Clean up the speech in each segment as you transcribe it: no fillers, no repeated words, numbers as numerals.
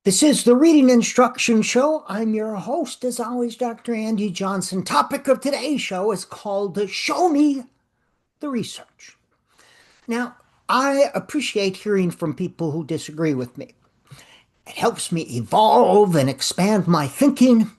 This is the Reading Instruction Show. I'm your host, as always, Dr. Andy Johnson. Topic of today's show is called Show Me the Research. Now, I appreciate hearing from people who disagree with me. It helps me evolve and expand my thinking,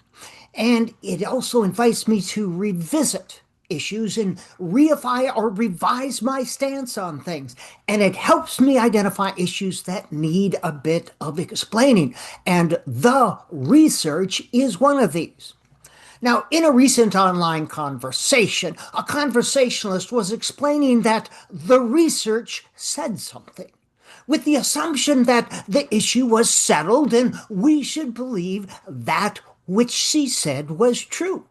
and it also invites me to revisit issues and reify or revise my stance on things. And it helps me identify issues that need a bit of explaining. And the research is one of these. Now, in a recent online conversation, a conversationalist was explaining that the research said something, with the assumption that the issue was settled and we should believe that which she said was true.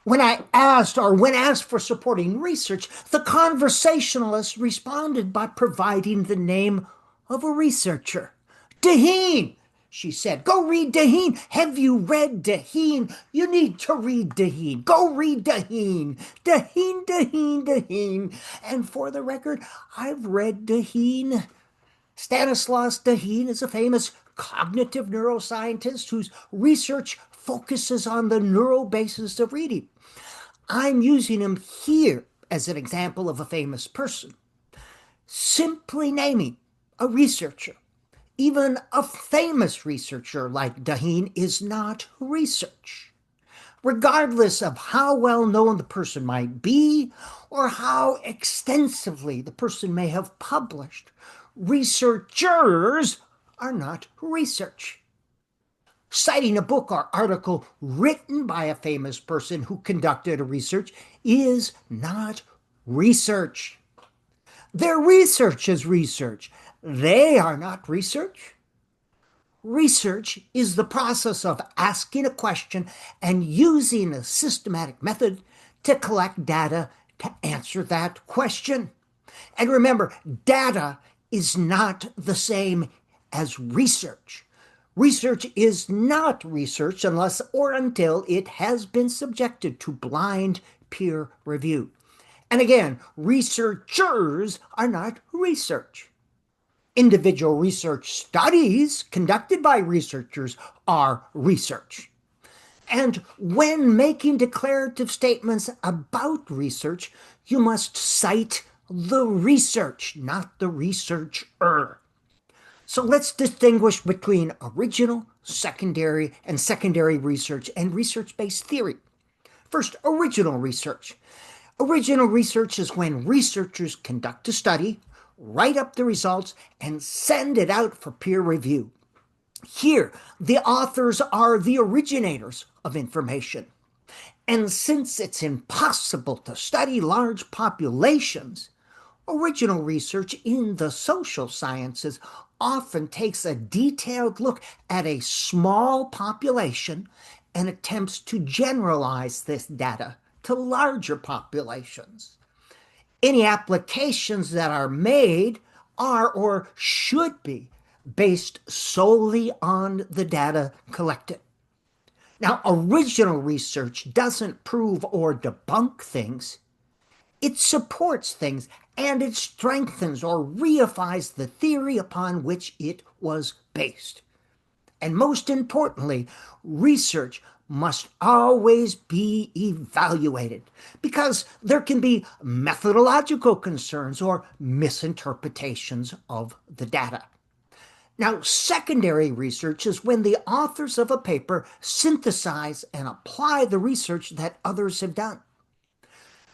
When asked for supporting research, the conversationalist responded by providing the name of a researcher. Daheen, she said. Go read Daheen. Have you read Daheen? You need to read Daheen. Go read Daheen. Daheen, Daheen, Daheen. And for the record, I've read Daheen. Stanislaus Daheen is a famous cognitive neuroscientist whose research focuses on the neural basis of reading. I'm using him here as an example of a famous person. Simply naming a researcher, even a famous researcher like Daheen, is not research. Regardless of how well known the person might be or how extensively the person may have published, researchers are not research. Citing a book or article written by a famous person who conducted a research is not research. Their research is research. They are not research. Research is the process of asking a question and using a systematic method to collect data to answer that question. And remember, data is not the same as research. Research is not research unless or until it has been subjected to blind peer review. And again, researchers are not research. Individual research studies conducted by researchers are research. And when making declarative statements about research, you must cite the research, not the researcher. So let's distinguish between original, secondary, and secondary research and research-based theory. First, original research. Original research is when researchers conduct a study, write up the results, and send it out for peer review. Here, the authors are the originators of information. And since it's impossible to study large populations, original research in the social sciences often takes a detailed look at a small population and attempts to generalize this data to larger populations. Any applications that are made are or should be based solely on the data collected. Now, original research doesn't prove or debunk things. It supports things and it strengthens or reifies the theory upon which it was based. And most importantly, research must always be evaluated because there can be methodological concerns or misinterpretations of the data. Now, secondary research is when the authors of a paper synthesize and apply the research that others have done.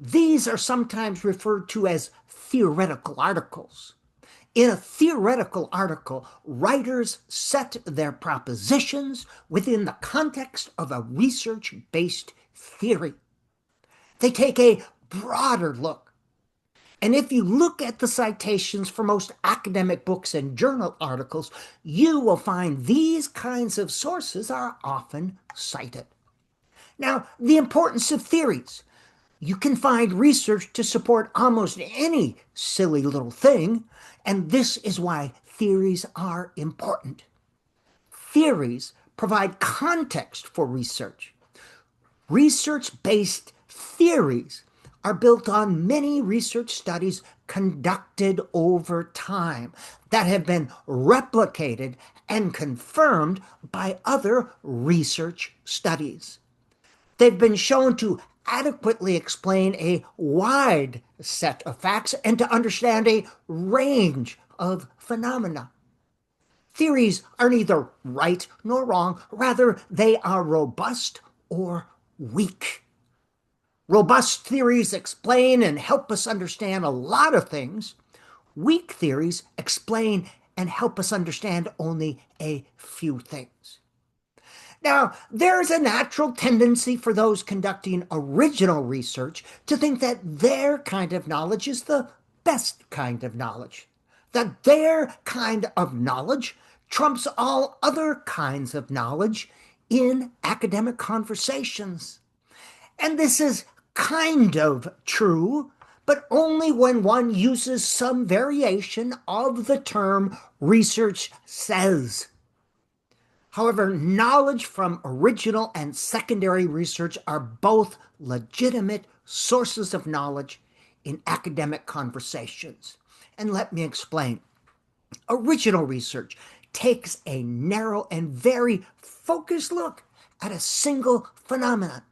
These are sometimes referred to as theoretical articles. In a theoretical article, writers set their propositions within the context of a research-based theory. They take a broader look. And if you look at the citations for most academic books and journal articles, you will find these kinds of sources are often cited. Now, the importance of theories. You can find research to support almost any silly little thing, and this is why theories are important. Theories provide context for research. Research-based theories are built on many research studies conducted over time that have been replicated and confirmed by other research studies. They've been shown to adequately explain a wide set of facts and to understand a range of phenomena. Theories are neither right nor wrong, rather, they are robust or weak. Robust theories explain and help us understand a lot of things. Weak theories explain and help us understand only a few things. Now, there's a natural tendency for those conducting original research to think that their kind of knowledge is the best kind of knowledge, that their kind of knowledge trumps all other kinds of knowledge in academic conversations. And this is kind of true, but only when one uses some variation of the term research says. However, knowledge from original and secondary research are both legitimate sources of knowledge in academic conversations. And let me explain. Original research takes a narrow and very focused look at a single phenomenon.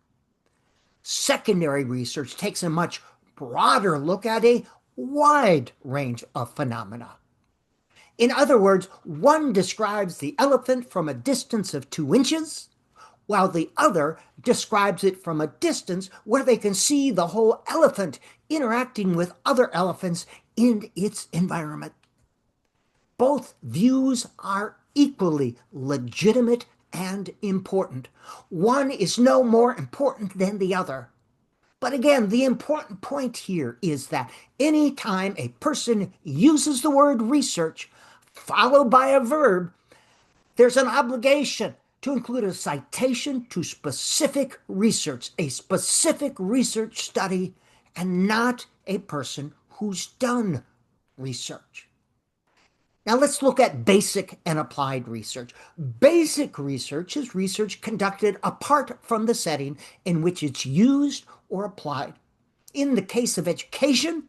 Secondary research takes a much broader look at a wide range of phenomena. In other words, one describes the elephant from a distance of 2 inches, while the other describes it from a distance where they can see the whole elephant interacting with other elephants in its environment. Both views are equally legitimate and important. One is no more important than the other. But again, the important point here is that any time a person uses the word research, followed by a verb, there's an obligation to include a citation to specific research, a specific research study, and not a person who's done research. Now let's look at basic and applied research. Basic research is research conducted apart from the setting in which it's used or applied. In the case of education,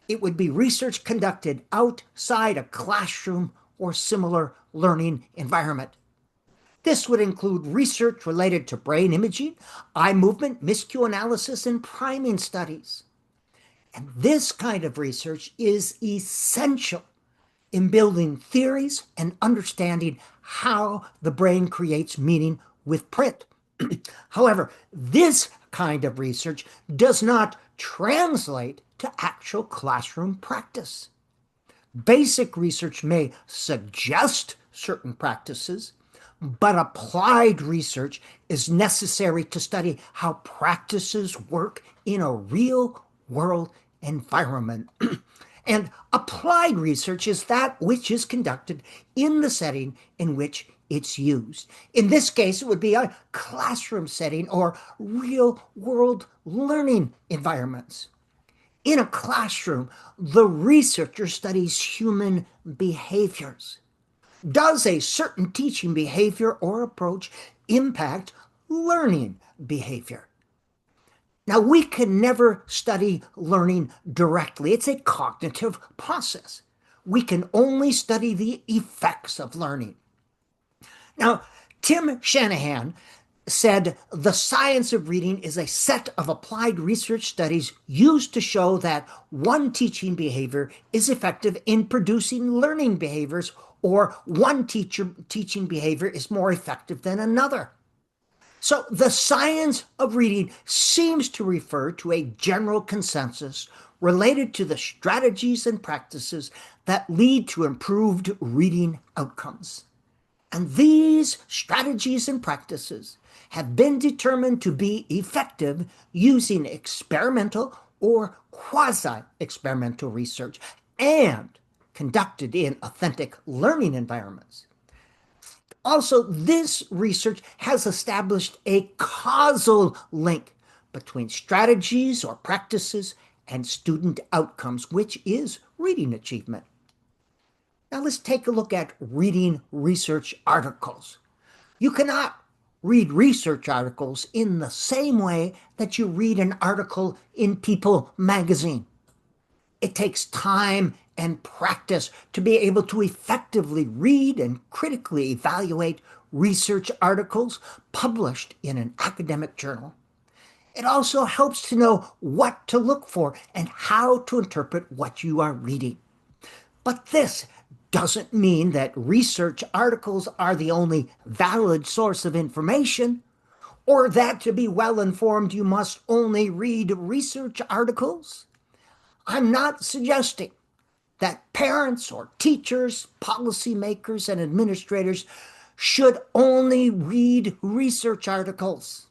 it would be research conducted outside a classroom or similar learning environment. This would include research related to brain imaging, eye movement, miscue analysis, and priming studies. And this kind of research is essential in building theories and understanding how the brain creates meaning with print. However, this kind of research does not translate to actual classroom practice. Basic research may suggest certain practices, but applied research is necessary to study how practices work in a real-world environment. And applied research is that which is conducted in the setting in which it's used. In this case, it would be a classroom setting or real-world learning environments. In a classroom, the researcher studies human behaviors. Does a certain teaching behavior or approach impact learning behavior? Now, we can never study learning directly. It's a cognitive process. We can only study the effects of learning. Now, Tim Shanahan said the science of reading is a set of applied research studies used to show that one teaching behavior is effective in producing learning behaviors, or one teaching behavior is more effective than another. So the science of reading seems to refer to a general consensus related to the strategies and practices that lead to improved reading outcomes. And these strategies and practices have been determined to be effective using experimental or quasi-experimental research and conducted in authentic learning environments. Also, this research has established a causal link between strategies or practices and student outcomes, which is reading achievement. Now let's take a look at reading research articles. You cannot read research articles in the same way that you read an article in People magazine. It takes time and practice to be able to effectively read and critically evaluate research articles published in an academic journal. It also helps to know what to look for and how to interpret what you are reading. But this doesn't mean that research articles are the only valid source of information, or that to be well informed you must only read research articles. I'm not suggesting that parents or teachers, policymakers, and administrators should only read research articles.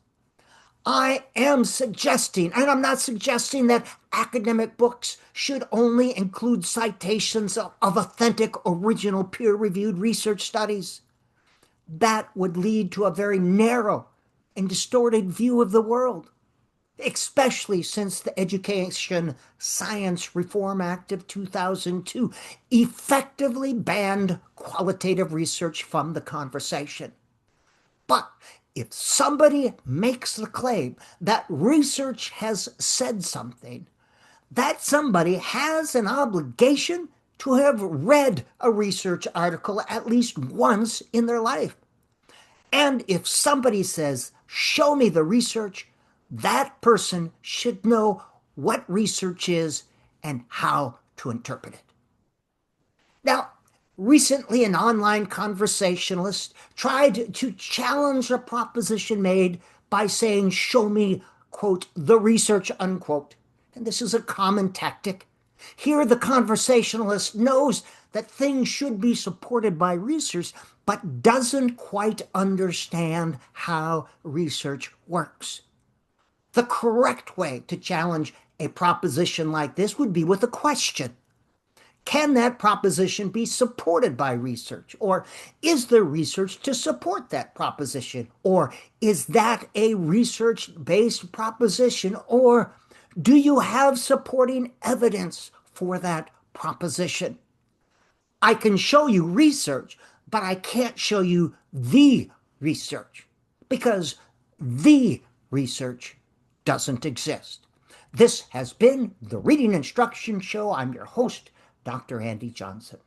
I am suggesting, and I'm not suggesting that academic books should only include citations of authentic, original, peer-reviewed research studies. That would lead to a very narrow and distorted view of the world, especially since the Education Science Reform Act of 2002 effectively banned qualitative research from the conversation. But if somebody makes the claim that research has said something, that somebody has an obligation to have read a research article at least once in their life. And if somebody says, show me the research, that person should know what research is and how to interpret it. Now, recently, an online conversationalist tried to challenge a proposition made by saying, show me, quote, the research, unquote. And this is a common tactic. Here, the conversationalist knows that things should be supported by research, but doesn't quite understand how research works. The correct way to challenge a proposition like this would be with a question. Can that proposition be supported by research? Or is there research to support that proposition? Or is that a research-based proposition? Or do you have supporting evidence for that proposition? I can show you research, but I can't show you the research because the research doesn't exist. This has been the Reading Instruction Show. I'm your host, Dr. Andy Johnson.